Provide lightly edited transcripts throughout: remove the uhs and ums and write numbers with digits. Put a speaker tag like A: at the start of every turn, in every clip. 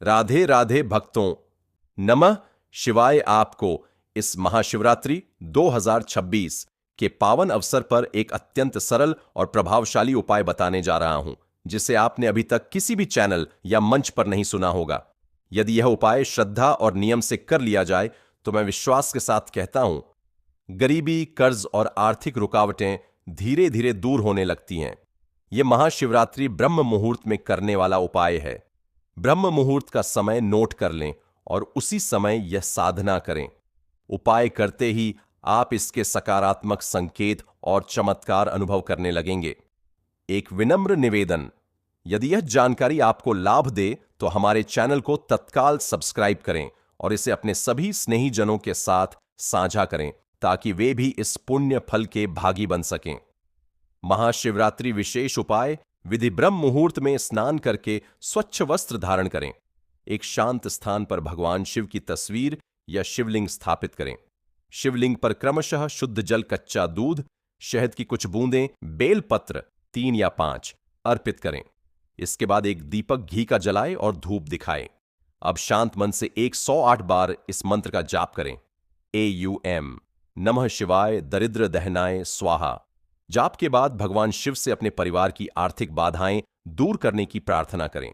A: राधे राधे भक्तों, नमः शिवाय। आपको इस महाशिवरात्रि 2026 के पावन अवसर पर एक अत्यंत सरल और प्रभावशाली उपाय बताने जा रहा हूं, जिसे आपने अभी तक किसी भी चैनल या मंच पर नहीं सुना होगा। यदि यह उपाय श्रद्धा और नियम से कर लिया जाए तो मैं विश्वास के साथ कहता हूं, गरीबी, कर्ज और आर्थिक रुकावटें धीरे धीरे दूर होने लगती हैं। यह महाशिवरात्रि ब्रह्म मुहूर्त में करने वाला उपाय है। ब्रह्म मुहूर्त का समय नोट कर लें और उसी समय यह साधना करें। उपाय करते ही आप इसके सकारात्मक संकेत और चमत्कार अनुभव करने लगेंगे। एक विनम्र निवेदन, यदि यह जानकारी आपको लाभ दे तो हमारे चैनल को तत्काल सब्सक्राइब करें और इसे अपने सभी स्नेहीजनों के साथ साझा करें ताकि वे भी इस पुण्य फल के भागी बन सकें। महाशिवरात्रि विशेष उपाय: विधि ब्रह्म मुहूर्त में स्नान करके स्वच्छ वस्त्र धारण करें। एक शांत स्थान पर भगवान शिव की तस्वीर या शिवलिंग स्थापित करें। शिवलिंग पर क्रमशः शुद्ध जल, कच्चा दूध, शहद की कुछ बूंदें, बेलपत्र 3 या 5 अर्पित करें। इसके बाद एक दीपक घी का जलाएं और धूप दिखाएं। अब शांत मन से 108 बार इस मंत्र का जाप करें। AUM नमः शिवाय दरिद्र दहनाय स्वाहा। जाप के बाद भगवान शिव से अपने परिवार की आर्थिक बाधाएं दूर करने की प्रार्थना करें।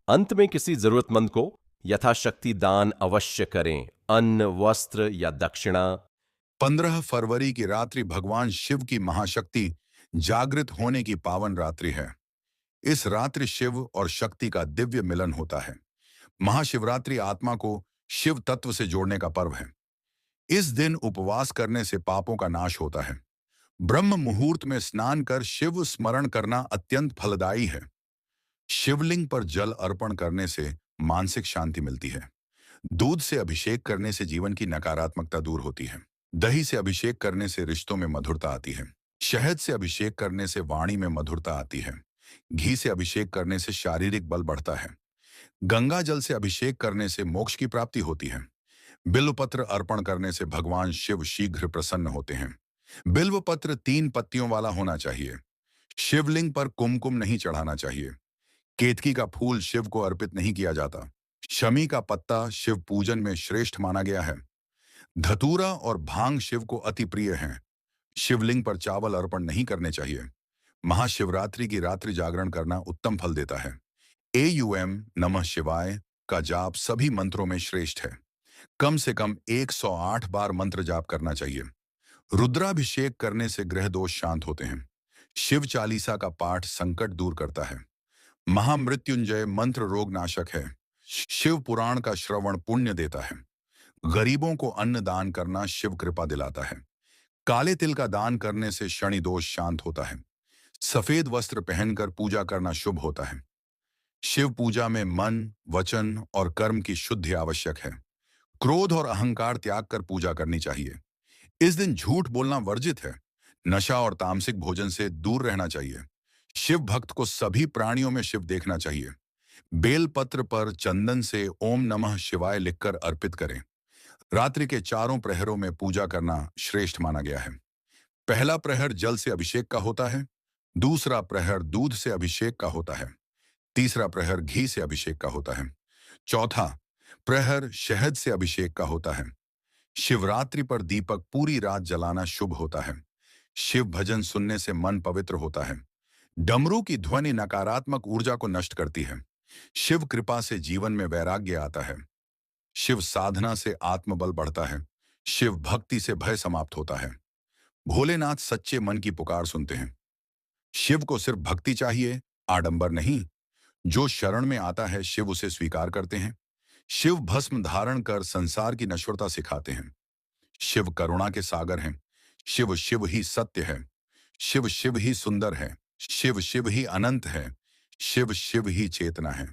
A: अंत में किसी जरूरतमंद को यथाशक्ति दान अवश्य करें, अन्न, वस्त्र या दक्षिणा।
B: 15 फरवरी की रात्रि भगवान शिव की महाशक्ति जागृत होने की पावन रात्रि है। इस रात्रि शिव और शक्ति का दिव्य मिलन होता है। महाशिवरात्रि आत्मा को शिव तत्व से जोड़ने का पर्व है। इस दिन उपवास करने से पापों का नाश होता है। ब्रह्म मुहूर्त में स्नान कर शिव स्मरण करना अत्यंत फलदायी है। शिवलिंग पर जल अर्पण करने से मानसिक शांति मिलती है। दूध से अभिषेक करने से जीवन की नकारात्मकता दूर होती है। दही से अभिषेक करने से रिश्तों में मधुरता आती है। शहद से अभिषेक करने से वाणी में मधुरता आती है। घी से अभिषेक करने से शारीरिक बल बढ़ता है। गंगा जल से अभिषेक करने से मोक्ष की प्राप्ति होती है। बिल्वपत्र अर्पण करने से भगवान शिव शीघ्र प्रसन्न होते हैं। बिल्वपत्र 3 पत्तियों वाला होना चाहिए। शिवलिंग पर कुमकुम नहीं चढ़ाना चाहिए। केतकी का फूल शिव को अर्पित नहीं किया जाता। शमी का पत्ता शिव पूजन में श्रेष्ठ माना गया है। धतूरा और भांग शिव को अति प्रिय हैं। शिवलिंग पर चावल अर्पण नहीं करने चाहिए। महाशिवरात्रि की रात्रि जागरण करना उत्तम फल देता है। AUM नमः शिवाय का जाप सभी मंत्रों में श्रेष्ठ है। कम से कम 108 बार मंत्र जाप करना चाहिए। रुद्राभिषेक करने से ग्रह दोष शांत होते हैं। शिव चालीसा का पाठ संकट दूर करता है। महामृत्युंजय मंत्र रोग नाशक है। शिव पुराण का श्रवण पुण्य देता है। गरीबों को अन्न दान करना शिव कृपा दिलाता है। काले तिल का दान करने से शनि दोष शांत होता है। सफेद वस्त्र पहनकर पूजा करना शुभ होता है। शिव पूजा में मन, वचन और कर्म की शुद्धि आवश्यक है। क्रोध और अहंकार त्याग कर पूजा करनी चाहिए। इस दिन झूठ बोलना वर्जित है। नशा और तामसिक भोजन से दूर रहना चाहिए। शिव भक्त को सभी प्राणियों में शिव देखना चाहिए। बेलपत्र पर चंदन से ओम नमः शिवाय लिखकर अर्पित करें। रात्रि के चारों प्रहरों में पूजा करना श्रेष्ठ माना गया है। पहला प्रहर जल से अभिषेक का होता है। दूसरा प्रहर दूध से अभिषेक का होता है। तीसरा प्रहर घी से अभिषेक का होता है। चौथा प्रहर शहद से अभिषेक का होता है। शिवरात्रि पर दीपक पूरी रात जलाना शुभ होता है। शिव भजन सुनने से मन पवित्र होता है। डमरू की ध्वनि नकारात्मक ऊर्जा को नष्ट करती है। शिव कृपा से जीवन में वैराग्य आता है। शिव साधना से आत्मबल बढ़ता है। शिव भक्ति से भय समाप्त होता है। भोलेनाथ सच्चे मन की पुकार सुनते हैं। शिव को सिर्फ भक्ति चाहिए, आडंबर नहीं। जो शरण में आता है शिव उसे स्वीकार करते हैं। शिव भस्म धारण कर संसार की नश्वरता सिखाते हैं। शिव करुणा के सागर हैं। शिव शिव ही सत्य है। शिव शिव ही सुंदर है। शिव शिव ही अनंत है। शिव शिव ही चेतना है।